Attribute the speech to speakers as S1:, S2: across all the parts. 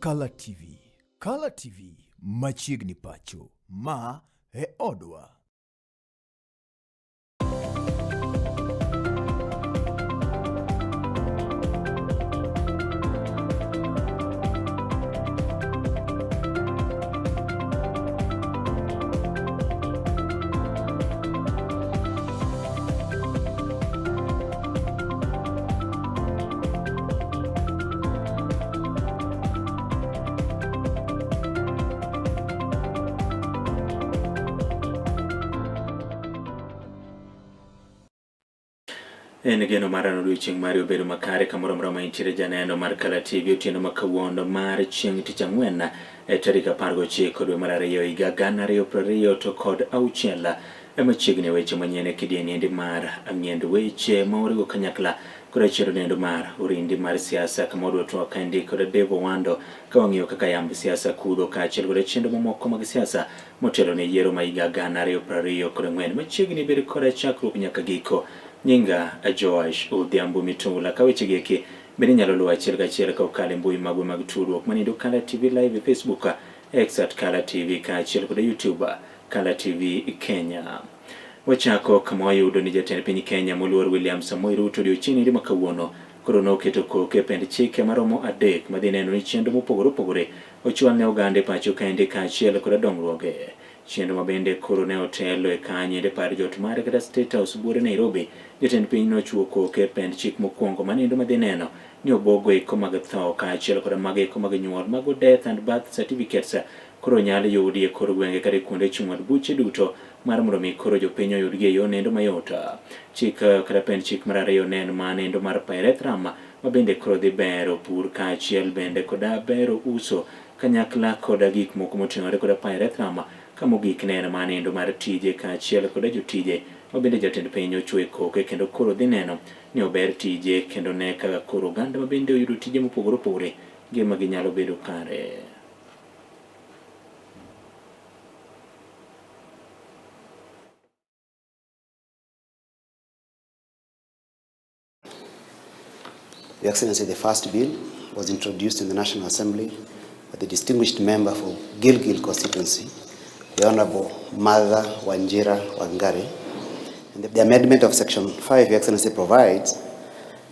S1: Color TV. Color TV machiegni pacho. Ma e odwa.
S2: En geno marano odiochieng' Mario bedo makare kamoro amora ma intiere janeno mar Color TV otieno ma kawuono mar chieng' tich ang'wen tarik 19 dwe mar ariyo higa 2020 to kod auchiel machiegni weche manyien e kidieny mar Ngiendweche ma oriwo kanyakla kod achiel nendo mar orindi mar siasa kama odwa to kandi kod Devo Wando ka wang'iyo kaka yamb siasa kudho kaachiel kod chendo mamoko mag siasa motelo ne yiero ma higa 2024 machiegni bedo kod chakruok nyaka giko. Nyinga Joash Odhiambo Mitula ka weche geki bende nyalo luwo achiel kachiel ka okalo e mbui magwa mag tudruok manindo Color TV live e Facebook, X @Color TV kaachiel kod YouTube Color TV Kenya. Wachako kama wayudo ni jatend piny Kenya moluor William Samoei Ruto odiochieng' ma kawuono koro noketo koke pend chike maromo 3 madhi neno ni chendo mopogore opogore ochwal ne oganda e pacho kaende kaachiel kod dongruoge. Chendo mabende koro ne otelo e kanyende par jot mare kata State House buore Nairobi. Jatend piny nochuo koke pend chik mokwongo manindo madhi neno ni obogo iko mag tho kaachiel kod mag iko mag nyuol mago death and birth certificates koro nyalo yudi e kor gwenge kata kuonde chung' od buche duto mar mondo mi koro jopiny oyudgi e yo nendo mayot. Chik kata pend chik mar ariyo ne en manendo mar pyrethrum mabende koro dhi bero pur kaachiel bende koda bero uso kanyakla koda gik moko moting'ore koda pyrethrum kamogik ne en manendo mar tije kaachiel koda jotije mabende jatend piny ochwe koke kendo koro dhi neno ni ober tije kendo ne kaka koro oganda mabende oyudo tije mopogore opogore ngima gi nyalo bedo kare.
S3: Your Excellency, the first bill was introduced in the National Assembly by the distinguished member for Gilgil constituency, the Honorable Martha Wanjira Wangari. And the amendment of Section 5, Your Excellency, provides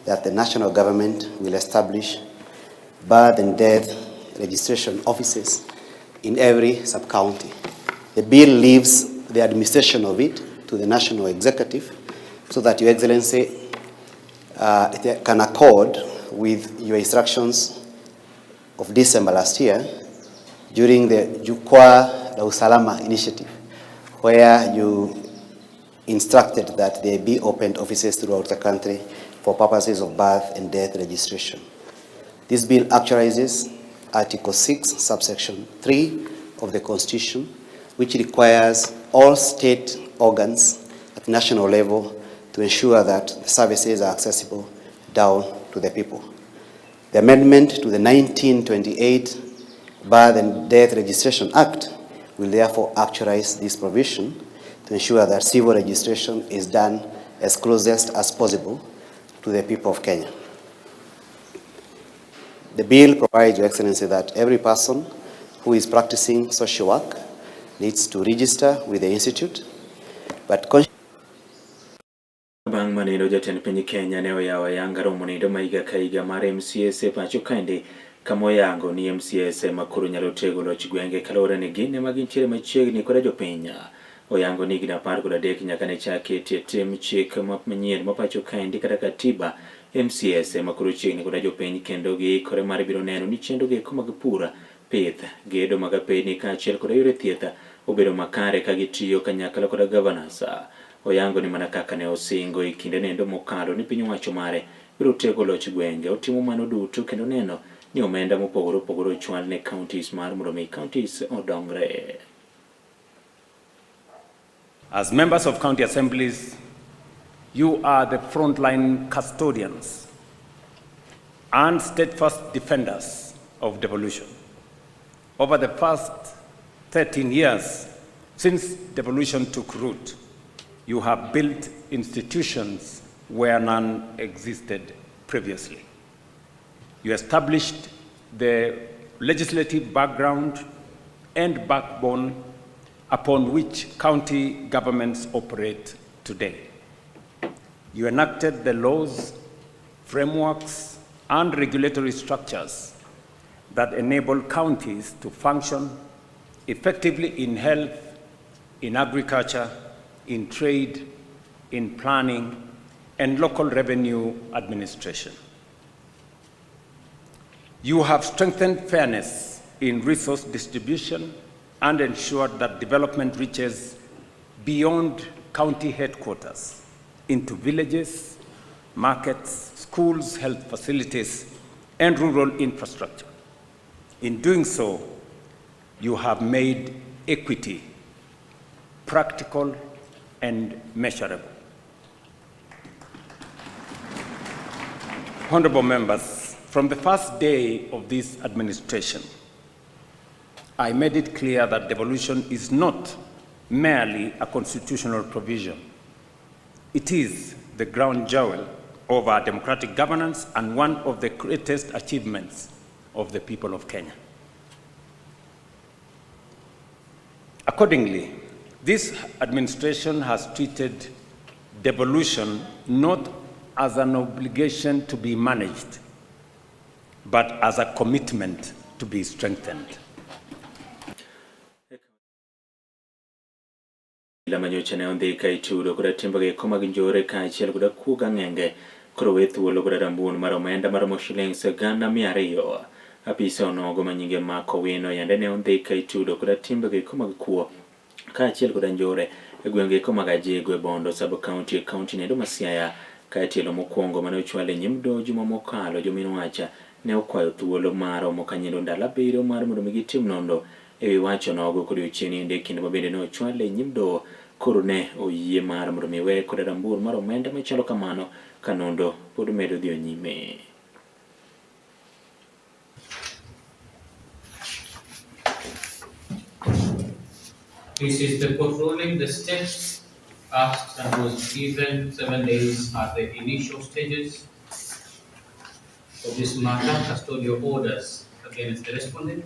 S3: that the national government will establish birth and death registration offices in every sub-county. The bill leaves the administration of it to the national executive so that Your Excellency can accord with your instructions of December last year during the Jukwaa la Usalama initiative, where you instructed that there be opened offices throughout the country for purposes of birth and death registration. This bill actualizes Article 6, subsection 3 of the Constitution, which requires all state organs at national level to ensure that the services are accessible down to the people. The amendment to the 1928 Birth and Death Registration Act will therefore actualize this provision to ensure that civil registration is done as closest as possible to the people of Kenya. The bill provides, Your Excellency, that every person who is practicing social work needs to register with the institute, but
S2: bang' manindo jatend piny Kenya ne oyawo ayanga romo nindo ma higa ka higa mar MCS e pacho kaende kama oyango ni MCS ma koro nyalo tego loch gwenge kaluwore ni gin ema gintiere machiegni koda jopiny. Oyango ni higni 13 nyaka ne chake tim chik manyien ma pacho kaendi kata katiba MCS ma koro chiegni koda jopiny kendo giikore mar biro neno ni chendo gieko mag pur, pith, gedo mag apeyni kaachiel koda yore thieth obedo makare ka gitiyo kanyakla koda governors. Oyango ni mana kaka ne osingo e kinde nendo mokalo ni piny owacho mare biro tego loch gwenge. Otimo mano duto kendo neno ni omenda mopogore opogore ochwal ne counties mar mondo mi counties odongre.
S4: As members of county assemblies, you are the frontline custodians and steadfast defenders of devolution. Over the past 13 years since devolution took root, you have built institutions where none existed previously. You established the legislative background and backbone upon which county governments operate today. You enacted the laws, frameworks, and regulatory structures that enable counties to function effectively in health, in agriculture, in trade, in planning, and local revenue administration. You have strengthened fairness in resource distribution and ensured that development reaches beyond county headquarters into villages, markets, schools, health facilities, and rural infrastructure. In doing so, you have made equity practical and measurable. Honorable members, from the first day of this administration, I made it clear that devolution is not merely a constitutional provision. It is the ground jewel of our democratic governance and one of the greatest achievements of the people of Kenya. Accordingly, this administration has treated devolution not as an obligation to be managed, but as a commitment to be strengthened.
S2: La manyocha ne ondhi kai chudo kuda timbage koma ginjore kai chiel kuda kuga ngenge kuro wethuolo kuda rambun mar omenda mar shillings gana 200 apisa onogo manyinge mako wino yande ne ondhi kai chudo kuda timbage koma gikuo kai chiel kuda njore egwenge koma gajego bondo sub county ne do Masiaya kai tielo mokwongo mane ochwale nyimdo juma mokalo jominwacha ne okwayo thuolo mar omokanyendo ndala biro mar mondo gitim nondo ewi wacho nogo kod ochieni ende kinde mabende no ochwale nyimdo koro ne oyie mar mondo miwe kod rambur mar omenda machalo kamano kanondo pod medo dhi nyime.
S5: This is the court ruling. The state asked and was given 7 days at the initial stages of this matter, custodial orders against the respondent.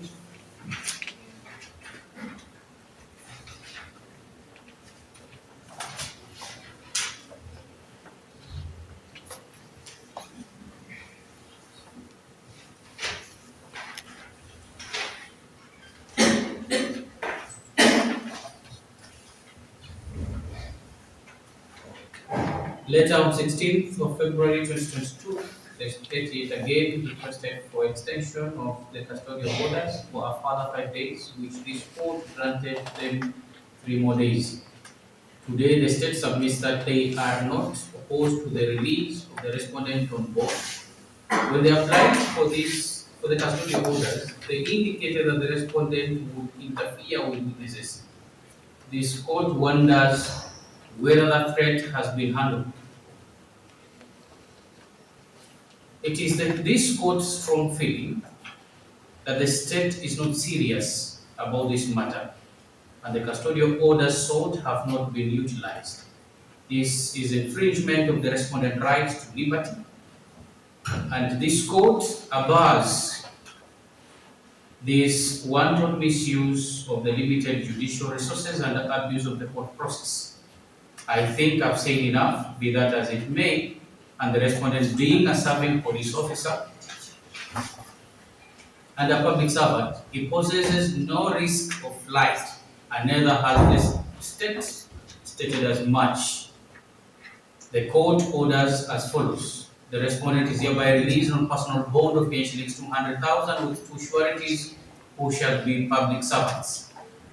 S5: Letter of 16th of February 2022, the state yet again requested for extension of the custodial orders for a further 5 days, which this court granted them 3 more days. Today, the state submits that they are not opposed to the release of the respondent on board. When they applied for the custodial orders, they indicated that the respondent would interfere with witnesses. This court wonders whether that threat has been handled. It is this court's strong feeling that the state is not serious about this matter, and the custodial orders sought have not been utilized. This is infringement of the respondent's rights to liberty, and this court abhors this wanton misuse of the limited judicial resources and the abuse of the court process. I think I've said enough, be that as it may, and the respondent being a serving police officer and a public servant, he possesses no risk of life, and neither has the state stated as much. The court orders as follows. The respondent is hereby released on personal bond of shillings 200,000 with 2 sureties who shall be public servants.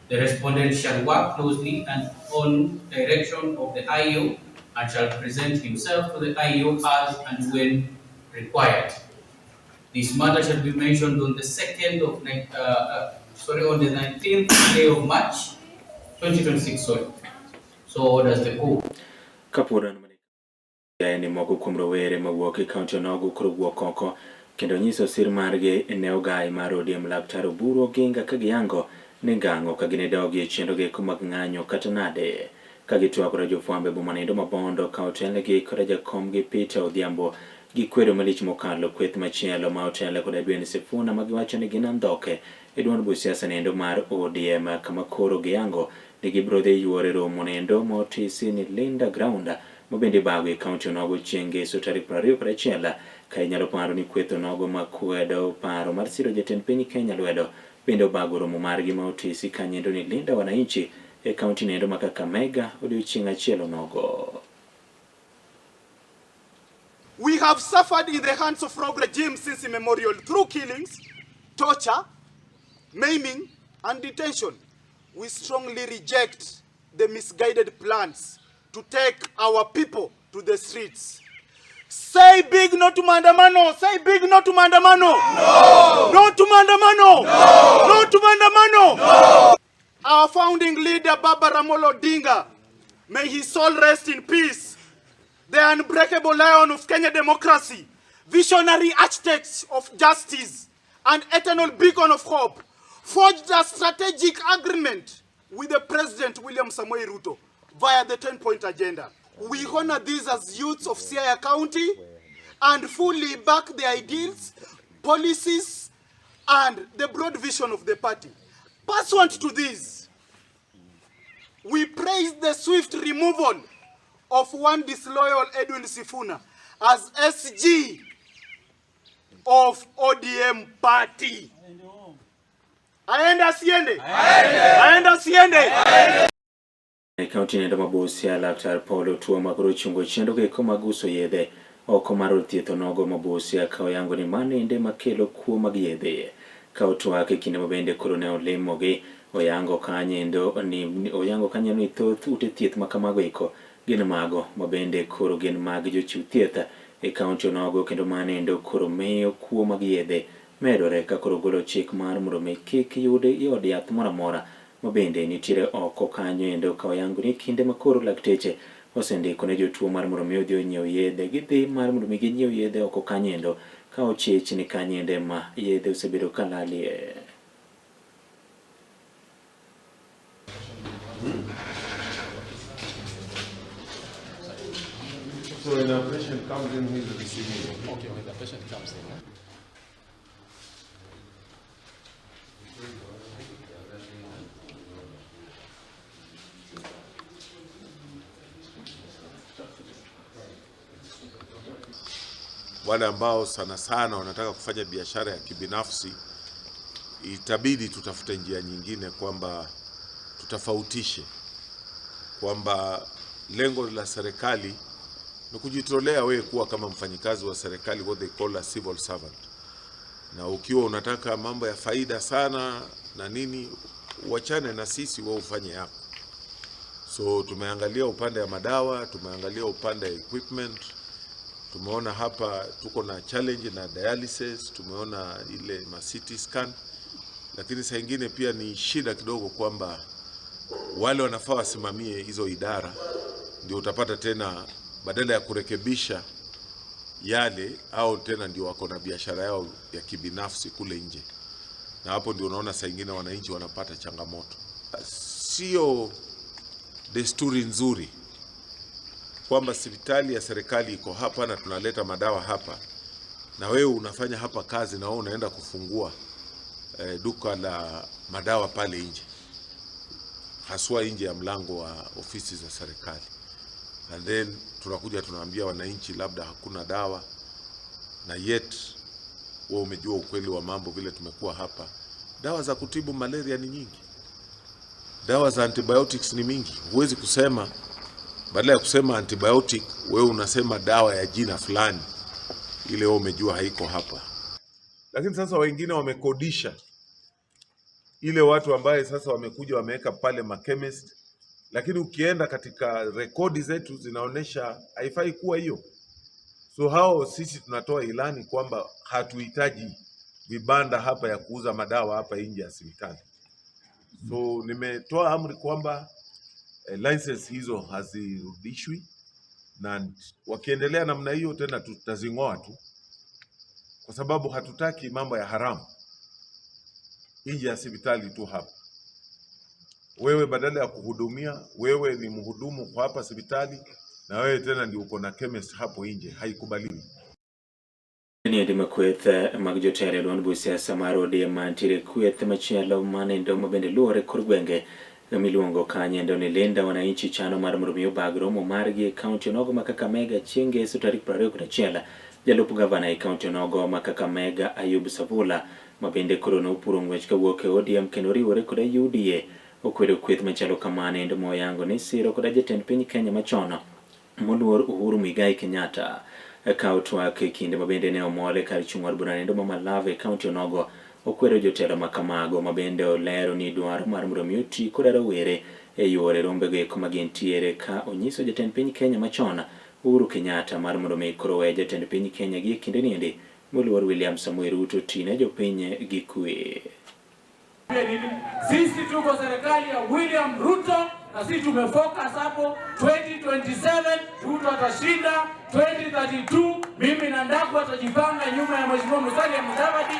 S5: The respondent shall work closely and on direction of the IO and shall present himself to the IO as and when required. This matter shall be mentioned on the 19th day of March 2026. So orders the court.
S2: Kapura ni moko kuom rowere mawuok e kaunti Onogo koro wuok oko kendo nyiso sir margi ne ogai mar ODM Laktar Oburu Oginga ka giyango ni ng'ango ka ginedogi e chenrogi mag ng'anyo kata nade ka gitwakore jofwambe boma nindo mabondo ka otelnegi kod jakomgi Peter Odhiambo gikwero malich mokalo kweth machielo ma otelo kod Edwin Sifuna magiwacho ni gin andhoke e duond buch siasa nendo mar ODM kama koro giyango ni gibro dhi yuore romo nendo motisi ni Linda Ground mabende bago e kaunti onogo chieng' ngeso tarik 21 ka inyalo paro ni kweth onogo makwedo paro mar siro jatend piny Kenya lwedo bende bago romo margi ma otisi kanyendo ni Linda wananchi e kaunti nendo ma Kakamega odiochieng' achiel onogo.
S6: We have suffered in the hands of rogue regimes since immemorial through killings, torture, maiming, and detention. We strongly reject the misguided plans to take our people to the streets. Say big no to maandamano! Say big no to maandamano! No! No to maandamano! No! No to maandamano! No! Our founding leader, Baba Ramolo Odinga, may his soul rest in peace. The unbreakable lion of Kenya democracy, visionary architect of justice, and eternal beacon of hope, forged a strategic agreement with the President William Samoei Ruto via the 10-point agenda. We honor these as youths of Siaya County and fully back the ideals, policies, and the broad vision of the party. Pursuant to this, we praise the swift removal of one disloyal Edwin Sifuna as SG of ODM party. Aenda siende? Aenda siende?
S2: Kaunti nendo mabusia Laktar Paulo Tuoma koro chungo chendo ke komaguso yedhe oko maro thietho nogo mabusia kao yango ni mane inde makelo kuo mag yedhe kao twake kinde mabende koro ne olemogi oyango kanyendo ni thoth ute thieth makamago iko gin mago mabende koro gin mag jochiw thieth e kaunti onogo kendo mane ndo koro meyo kuo mag yedhe medore ka koro golo chik mar mondo mi kik yude yod yath moramora mabende nitiere oko kanyo endo ka oyango ni kinde makoro lakteche osendiko ne jotuo mar mondo mi odhi onyiew yedhe gidhi mar mondo mi ginyiew yedhe oko kanyo endo ka ochich ni kanyo ende ma yedhe osebedo kalalie.
S7: So when a patient comes in, he's receiving.
S8: Okay, when the patient comes in.
S7: Wale ambao sana sana wanataka kufanya biashara ya kibinafsi, itabidi tutafute njia nyingine kwamba tutafautishe kwamba lengo la serikali ni kujitolea wewe kuwa kama mfanyikazi wa serikali, what they call a civil servant. Na ukiwa unataka mambo ya faida sana na nini, uachane na sisi, wewe ufanye yako. So tumeangalia upande ya madawa, tumeangalia upande ya equipment. Tumeona hapa tuko na challenge na dialysis, tumeona ile ma CT scan, lakini saa nyingine pia ni shida kidogo kwamba wale wanafaa wasimamie hizo idara, ndio utapata tena badala ya kurekebisha yale au tena ndio wako na biashara yao ya kibinafsi kule nje, na hapo ndio unaona saa nyingine wananchi wanapata changamoto. Sio desturi nzuri kwamba hospitali ya serikali iko hapa na tunaleta madawa hapa na wewe unafanya hapa kazi na wewe unaenda kufungua duka la madawa pale nje, haswa nje ya mlango wa ofisi za serikali. And then tunakuja tunaambia wananchi labda hakuna dawa, na yet wewe umejua ukweli wa mambo vile tumekuwa hapa. Dawa za kutibu malaria ni nyingi, dawa za antibiotics ni mingi. Huwezi kusema badala ya kusema antibiotic wewe unasema dawa ya jina fulani, ile wewe umejua haiko hapa. Lakini sasa wengine wamekodisha ile watu ambaye sasa wamekuja wameweka pale ma chemist, lakini ukienda katika rekodi zetu zinaonesha haifai kuwa hiyo. So hao sisi tunatoa ilani kwamba hatuhitaji vibanda hapa ya kuuza madawa hapa nje ya hospitali. So nimetoa amri kwamba license hizo hazirudishwi, na wakiendelea namna hiyo tena tutazing'oa tu, kwa sababu hatutaki mambo ya haramu nje ya hospitali tu hapa. Wewe badala ya kuhudumia, wewe ni mhudumu kwa hapa hospitali, na wewe tena ndio uko na chemist hapo nje, haikubaliwi.
S2: Ni di makweth mag jotelo duond busia samaro di mantiere kweth machielo manindo mabende luore kor gwenge miluongo Ngiendweche ni lenda wananchi chano mar mrumio bagro margi kaunti onogo ma Kakamega chieng' Ngeso tarik 21 jalup gavana e kaunti onogo ma Kakamega Ayub Savula mabende koro nopuro ng'wech kawuok e ODM kendo riwore kod UDA okwedo kweth machalo kamane endo moyango ni siro kod jatend piny Kenya machon moluor Uhuru Muigai Kenyatta kawo twak e kinde mabende ne omole kar chung' mar bura endo Malave kaunti onogo okwero jotelo makamago mabende olero ni dwaro mar mromio ti kod rawere e yore rombego eko magintiere ka onyiso jatend piny Kenya machon Uhuru Kenyatta mar mromio koro we jatend piny Kenya gi kinde niende moluor William Samoei Ruto tine jopiny gi kwe.
S8: Sisi tuko serikali ya William Ruto na sisi tumefocus hapo 2027 Ruto atashinda, 2032 mimi na Ndaku atajipanga nyuma ya Mheshimiwa Musalia Mudavadi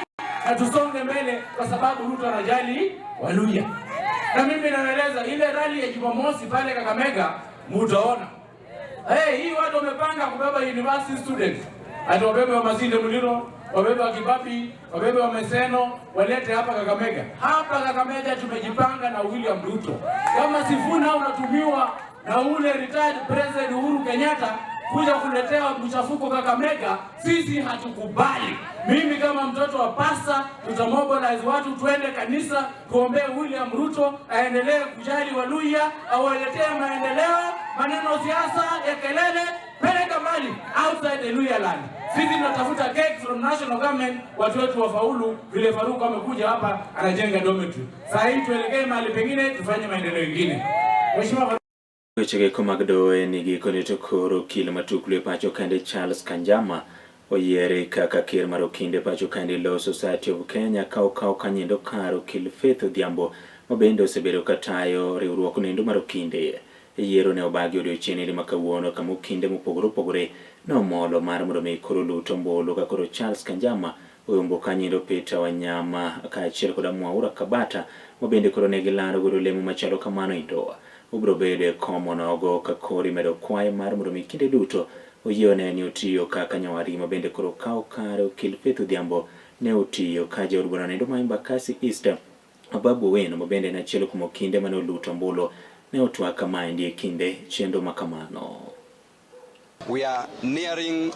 S8: na tusonge mbele kwa sababu Ruto anajali Waluya. Na mimi naeleza ile rally ya Jumamosi pale Kakamega mtaona. Hii watu wamepanga kubeba university students. Ati wabebe wa Masinde Muliro, wabebe wa Kibabi, wabebe wa Meseno, walete hapa Kakamega. Hapa Kakamega tumejipanga na William Ruto. Kama Sifuna unatumiwa na ule retired president Uhuru Kenyatta kuja kuletea mchafuko Kakamega, sisi hatukubali. Mimi kama mtoto wa pasta tutamobilize watu tuende kanisa kuombea William Ruto aendelee kujali Waluya, awaletee maendeleo, maneno siasa ya kelele peleka mali outside the Luya land. Sisi tunatafuta cake from national government, watu wetu wafaulu vile Faruku amekuja hapa anajenga dormitory. Sasa hii tuelekee mahali pengine tufanye maendeleo mengine. Mheshimiwa
S2: Wechege komagdo nigi konito koro kilo matuklu pacho kande Charles Kanjama oyiere kaka ker mar okinde pacho kande Law Society of Kenya kao kanyiendo karo kil Faith Odhiambo mabende osebedo katayo riwruok nendo mar okinde yiero ne obagi odiochieng' makawuono kama okinde mopogore no molo mar mromio koro luto mbolo ka koro Charles Kanjama oyombo kanyiendo Peter Wanyama kaachiel kod Mwaura Kabata mabende koro ne gilaro godo lemo machalo kamano indoa ubro bede komonogo ka kori medo kwayo mar mromio kinde duto oyione ni otiyo kaka nyawari mabende koro kao karo kil Faith Odhiambo ne otiyo ka jaod bura nendo ma Embakasi East Babu Weno mabende na chielo kumo kinde mano luto mbolo ne otwaka maendi kinde chendo makamano.
S9: We are nearing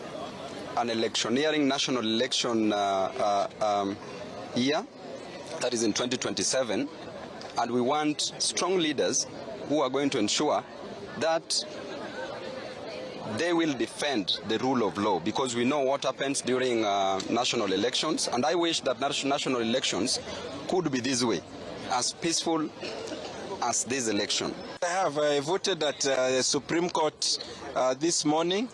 S9: national election year, that is in 2027, and we want strong leaders who are going to ensure that they will defend the rule of law, because we know what happens during national elections, and I wish that national elections could be this way, as peaceful as this election.
S10: I have voted at the Supreme Court this morning.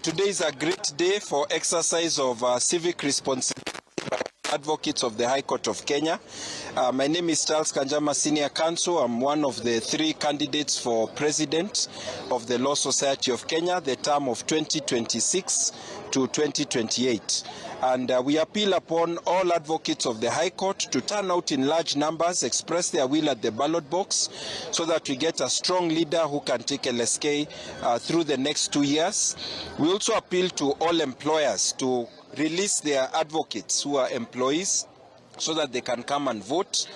S10: Today is a great day for exercise of civic responsibility by advocates of the High Court of Kenya. My name is Charles Kanjama, Senior Counsel. I'm one of the 3 candidates for President of the Law Society of Kenya, the term of 2026 to 2028. And we appeal upon all advocates of the High Court to turn out in large numbers, express their will at the ballot box, so that we get a strong leader who can take LSK through the next 2 years. We also appeal to all employers to release their advocates who are employees so that they can come and vote.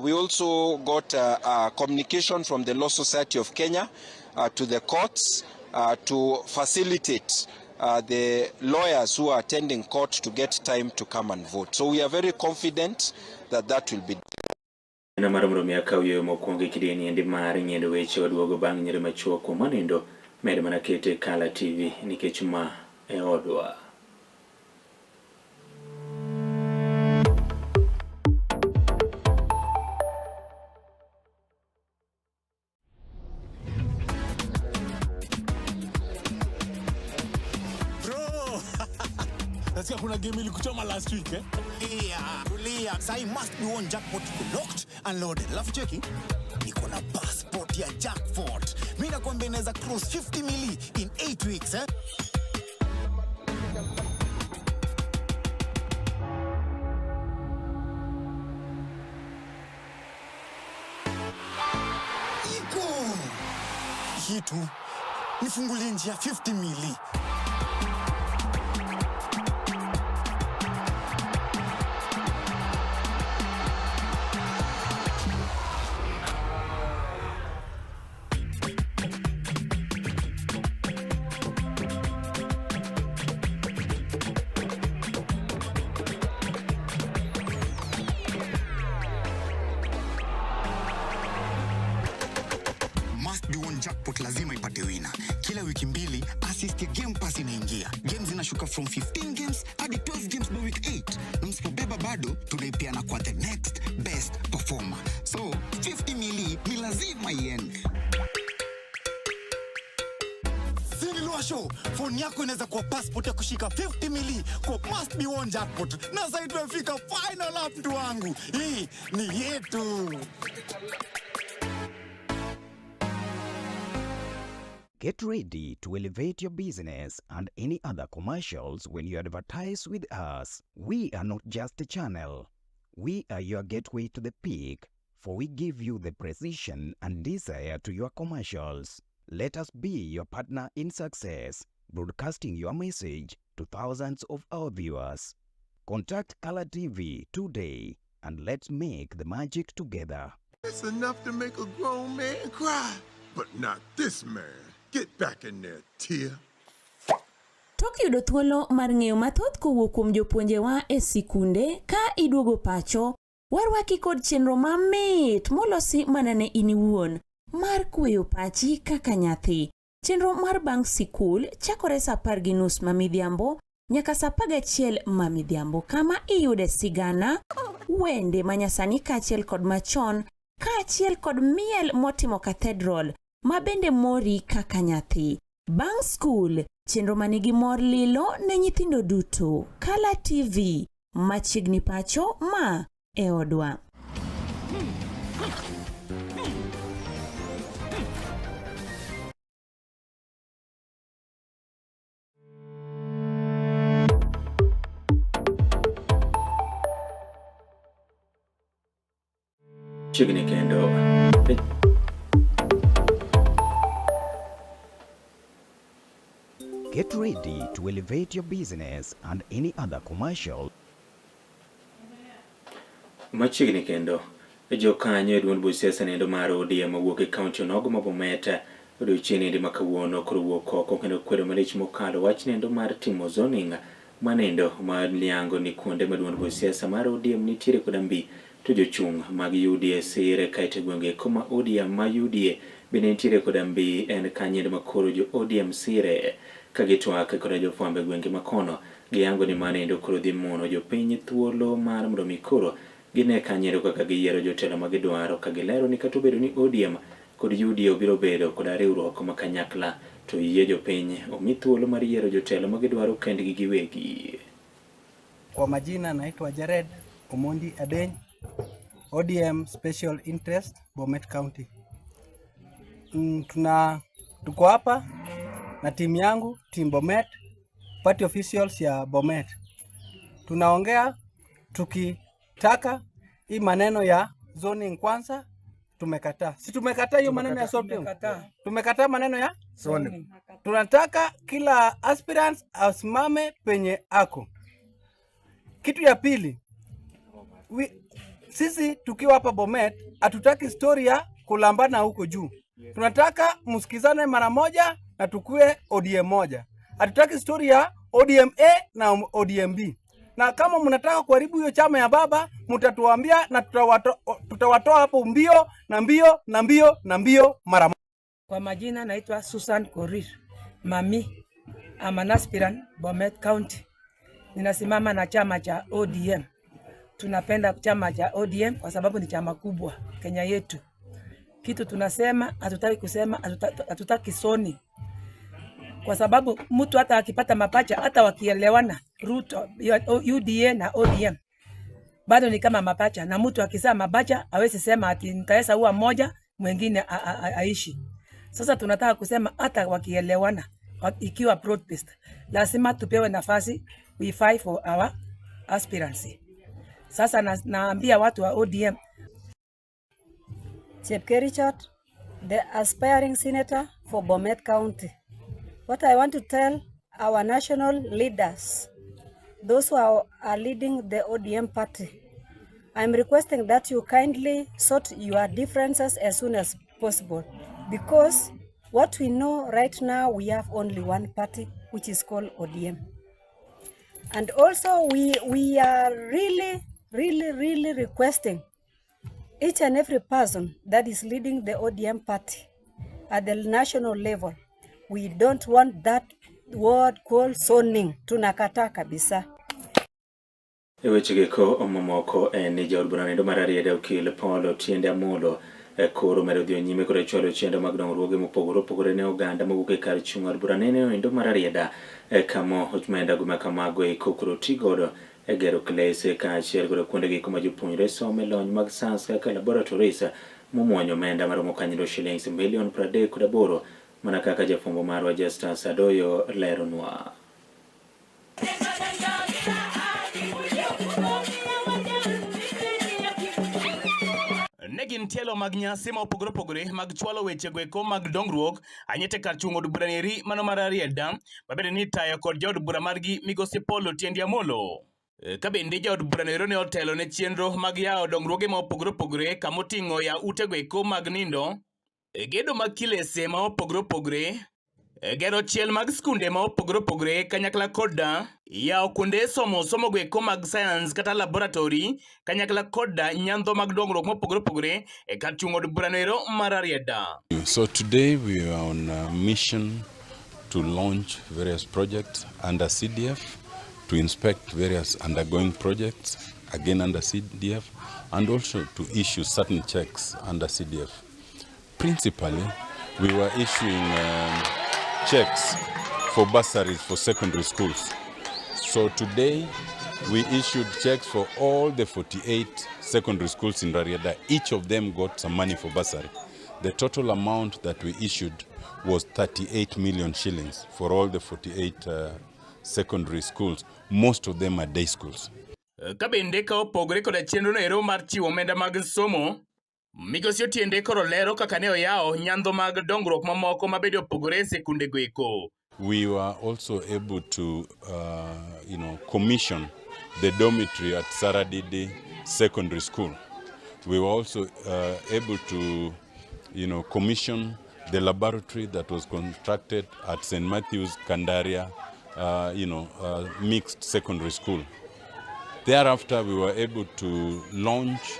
S10: We also got a communication from the Law Society of Kenya to the courts to facilitate the lawyers who are attending court to get time to come and vote. So we are very confident that that will be done.
S2: Na marumrumia kauyo mokwongo kideni endi mar Ngiendweche oduogo bang' nyiri machuo kuom manindo med mana kete Kala TV nikech ma e odwa.
S11: Nasikia kuna game ilikuchoma last week Tulia. Sai must be one jackpot locked and loaded. Alafu cheki niko na passport ya jackpot. Mimi nakwambia inaweza cross 50 mili in 8 weeks Iko hitu nifungulie njia 50 mili. jackpot lazima ipate winner. Kila wiki mbili, assist ya Game Pass inaingia. Games zinashuka from 15 games hadi 12 games by week 8. Na msipobeba bado, tunaipeana kwa the next best performer. So, 50 mili ni lazima iende. Show. Phone yako inaweza kuwa passport ya kushika 50 mili kwa must be one jackpot. Na sasa tumefika final lap mtu wangu. Hii ni yetu.
S12: Get ready to elevate your business and any other commercials when you advertise with us. We are not just a channel. We are your gateway to the peak, for we give you the precision and desire to your commercials. Let us be your partner in success, broadcasting your message to thousands of our viewers. Contact Color TV today and let's make the magic together.
S13: It's enough to make a grown man cry, but not this man. Get back in there, tear.
S14: Tok yudo thuolo mar ng'eyo mathoth kowuok kuom jopuonjewa e sikunde ka iduogo pacho, warwaki kod chenro mamit molosi mana ne in iwuon mar kweyo pachi kaka nyathi. Chenro mar bang' sikul chakore saa 10:30 mamidhiambo nyaka saa 11 mamidhiambo, kama iyude sigana, wende manyasani kaachiel kod machon, kaachiel kod miel motimo cathedral mabende mori kaka nyathi. Bang' skul, chenro manigi mor lilo ne nyithindo duto. Color TV, machiegni pacho ma e odwa.
S2: Chiegni kendo.
S12: Get ready to elevate your business and any other commercial.
S2: Machiegni kendo. Jokanyo duond buch siasa nendo mar ODM mawuok e kaunti onogo ma Bomet odiochieng' ndi makawuono koro wuok oko kendo kwedo malich mokalo wach nendo mar timo zoning manendo mar liango ni kuonde ma duond buch siasa mar ODM nitiere kod mbi to jochung' mag UDA sire kaite gwenge koma ODM ma UDA bende nitiere kod mbi en kanyendo makoro jo ODM sire kagitwak kod jofwambe gwenge makono giyango ni manendo koro dhi mono jopiny thuolo mar mondo mikoro gine kanyero kaka giyiero jotelo ma gidwaro ka gilero ni kata obedo ni ODM kod UDA obiro bedo kod riwruok ma kanyakla to yie jopiny omi thuolo mar yiero jotelo ma gidwaro kendgi giwegi.
S15: Kwa majina naitwa Jared Omondi Adeny, ODM Special Interest Bomet County. Tuko hapa na timu yangu, team Bomet, party officials ya Bomet. Tunaongea tukitaka hii maneno ya zoning kwanza tumekataa. Si tumekataa hiyo maneno ya zoning. Tumekataa maneno ya zoning. Tunataka kila aspirant asimame penye ako. Kitu ya pili, sisi tukiwa hapa Bomet hatutaki story ya kulambana huko juu. Tunataka msikizane mara moja na tukue ODM moja. Hatutaki story ya ODM A na ODM B. Na kama mnataka kuharibu hiyo chama ya baba, mtatuambia na tutawatoa hapo mbio na mbio na mbio na mbio mara moja.
S16: Kwa majina naitwa Susan Korir Mami, I'm an aspirant Bomet County. Ninasimama na chama cha ODM. Tunapenda chama cha ODM kwa sababu ni chama kubwa Kenya yetu. Kitu tunasema, hatutaki kusema, hatutaki soni. Kwa sababu mtu hata akipata mapacha, hata wakielewana, Ruto, UDA na ODM, bado ni kama mapacha. Na mtu akizaa mapacha, hawezi sema ati nitaweza huwa moja, mwingine aishi. Sasa tunataka kusema hata wakielewana, ikiwa protest, lazima tupewe nafasi, we fight for our aspirancy. Sasa naambia watu wa ODM.
S17: Chepkerichot, the aspiring senator for Bomet County. What I want to tell our national leaders, those who are leading the ODM party, I'm requesting that you kindly sort your differences as soon as possible, because what we know right now, we have only one party, which is called ODM. And also we are really requesting each and every person that is leading the ODM party at the national level. We don't want that word called zoning. Tunakataa kabisa.
S2: Wechegeko omomoko ni jaod bura nendo marariede okil Paul Otiende Amolo koro medo dhi nyime kod chwalo chendo mag dongruoge mopogore opogore ne oganda mowuok e kar chung' od bura neno endo mararieda kamo ochmenda guma kamago e kokoro tigodo e gero klese kaachiel kod kuonde giko ma jopuonjre some lony mag science kaka laboratories momwonyo omenda maromo kanyido shillings milion 38 mana kaka jafwambo marwa Justus Adoyo leronwa.
S18: Negin tielo mag nyasi ma opogore opogore mag chwalo weche gweko mag dongruok anyete kar chung' od bura neri mano mar Arieda mabende ni tayo kod jaod bura margi migosi Paul Otiende Amolo. Ka bende jaod bura nero ne otelo ne chenro mag yawo dongruoge ma opogore opogore kamoting'o ya ute gweko mag nindo, gedo mag kilese ma opogore opogore, gero chiel mag skunde ma opogore opogore kanyakla koda yawo kuonde somo gweko mag science kata laboratory kanyakla koda nyandho mag dongruok ma opogore opogore e kar chung' od bura nero mar Arieda.
S19: So today we are on a mission to launch various projects under CDF, to inspect various undergoing projects again under CDF, and also to issue certain checks under CDF. Principally, we were issuing checks for bursaries for secondary schools. So today we issued checks for all the 48 secondary schools in Rarieda. Each of them got some money for bursary. The total amount that we issued was 38 million shillings for all the 48 secondary schools. Most of them are day schools.
S18: Kabende ka opogore koda chenro no ero mar chiwo omenda mag somo, migosi Otiende koro lero kaka ne oyawo nyandho mag dongruok mamoko mabedo opogore e sekunde goeko.
S19: We were also able to commission the dormitory at Saradidi Secondary School. We were also able to commission the laboratory that was constructed at St. Matthew's Kandaria mixed secondary school. Thereafter, we were able to launch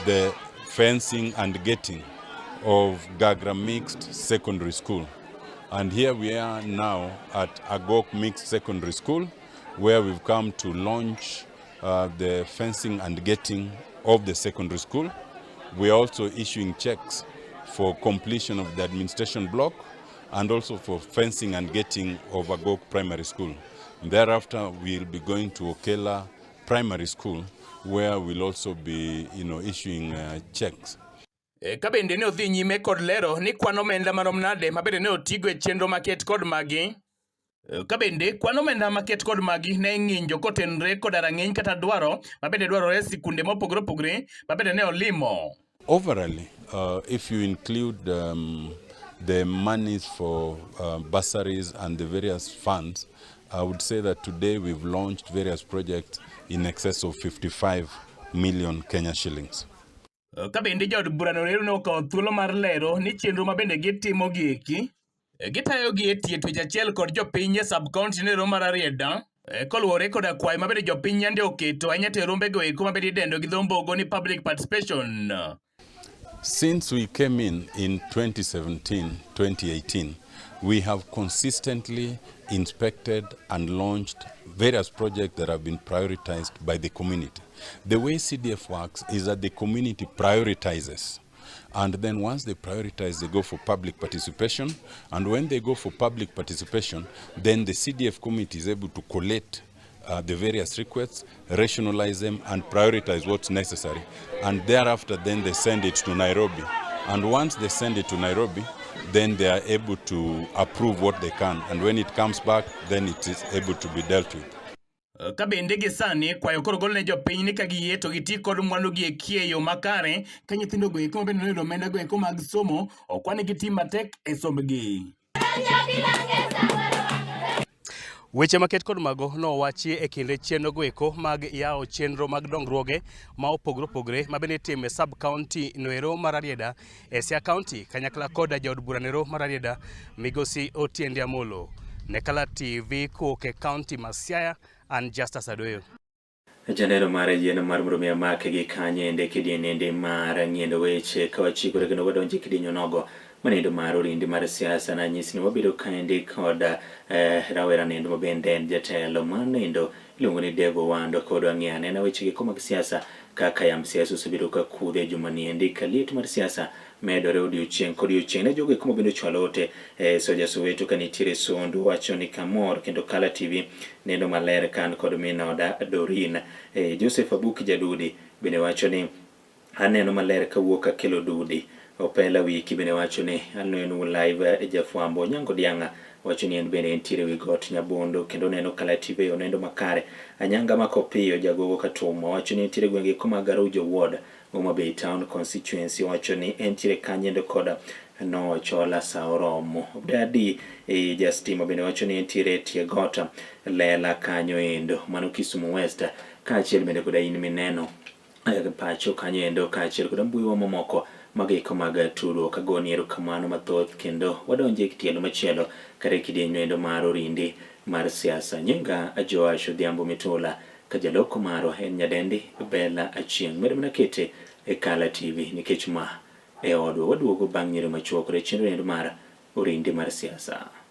S19: the fencing and gating of Gagra Mixed Secondary School. And here we are now at Agok Mixed Secondary School, where we've come to launch the fencing and gating of the secondary school. We are also issuing checks for completion of the administration block and also for fencing and gating of Agok Primary School. Thereafter, we'll be going to Okela Primary School, where we'll also be issuing checks.
S18: Kabende ne odhi nyime kod lero ni kwano omenda marom nade mabende ne otigo e chenro maket kod magi. Kabende kwano omenda maket kod magi ne ng'injo kotenre kod rang'iny kata dwaro mabende dwarore e sikunde mopogore opogore mabende ne olimo.
S19: Overall, if you include the monies for bursaries and the various funds, I would say that today we've launched various projects in excess of 55 million Kenya shillings.
S18: Kabende jaod bura no ne okawo thuolo mar lero ni chenro mabende gitimo gieki gitayogi e tie twech achiel kod jopiny e sub-county nero mar Arieda koluwore koda kwayo mabende jopiny nyande oketo ahinya to rombego eko mabende idendo gi dho mbogo ni public participation.
S19: Since we came in 2017-2018, we have consistently inspected and launched various projects that have been prioritized by the community. The way CDF works is that the community prioritizes. And then once they prioritize, they go for public participation. And when they go for public participation, then the CDF committee is able to collate the various requests, rationalize them, and prioritize what's necessary. And thereafter, then they send it to Nairobi. And once they send it to Nairobi, then they are able to approve what they can. And when it comes back, then it is able to be dealt with.
S18: Kabende gisani kwayo koro gol ne jopiny ni ka giyie to giti kod mwandu gi e yo makare ka nyithindo go eko mabende noyudo omenda go eko mag somo okwane gitim matek e sombgi. Weche maket kod mago nowachi e kinde chenro go eko mag yawo chenro mag dongruoge ma opogore opogore mabende itimo e sub-county noero mar Arieda e Siaya County kanyakla koda jaod bura nero mar Arieda migosi Otiende Amolo. Ne Kala TV kowuok e county ma Siaya, an Justus Adoyo.
S2: Janelo mare yeno mar mrumia make gi kanye ende kidienende mar Ngiendweche kawachikore kendo wadonje kidienyo nogo manindo mar orindi mar siasa na nyisi ni wabiro kaendi kod rawera nindo mabende en jatelo manindo iluongo ni Devo Wando kod ang'iyane na weche giko mag siasa kaka yam siasa osebiro ka kudhe juma niendi kaliet mar siasa medore odiochieng' kod odiochieng' ne jogo kuma bende chwalote Soja Soweto kanitiere Sondu wacho ni kamor kendo Kala TV nendo maler kan kod Minoda Dorin Joseph Abuk Jadudi bende wacho ni aneno maler kawuok akelo dudi Opela wiki bende wacho ni aneno live jafwambo Nyango Dianga wacho ni en bende entiere wi got Nyabondo kendo neno Kala TV onendo makare Anyanga Makopiyo jagogo Katumo wacho ni entiere gwenge kuma Garujo Ward Homa Bay Town constituency wacho ni entiere kanyendo koda no chola saoromo dadi Justin bende wacho ni entiere tie gota lela kanyo endo mano Kisumu West kaachiel bende koda in mineno pacho kanyo endo kaachiel koda mbui wa mamoko magiko mag turo kagoni erokamano mathoth kendo wadonje kitielo machielo kare kidienyo endo mar orindi mar siasa nyinga Joash Odhiambo Mitula kajaloko maro en nyadendi Bella Achieng' med mana kete e Kala TV nikech ma e odwa waduogo bang' nyiro machuokore chenro endo mar orindi mar siasa.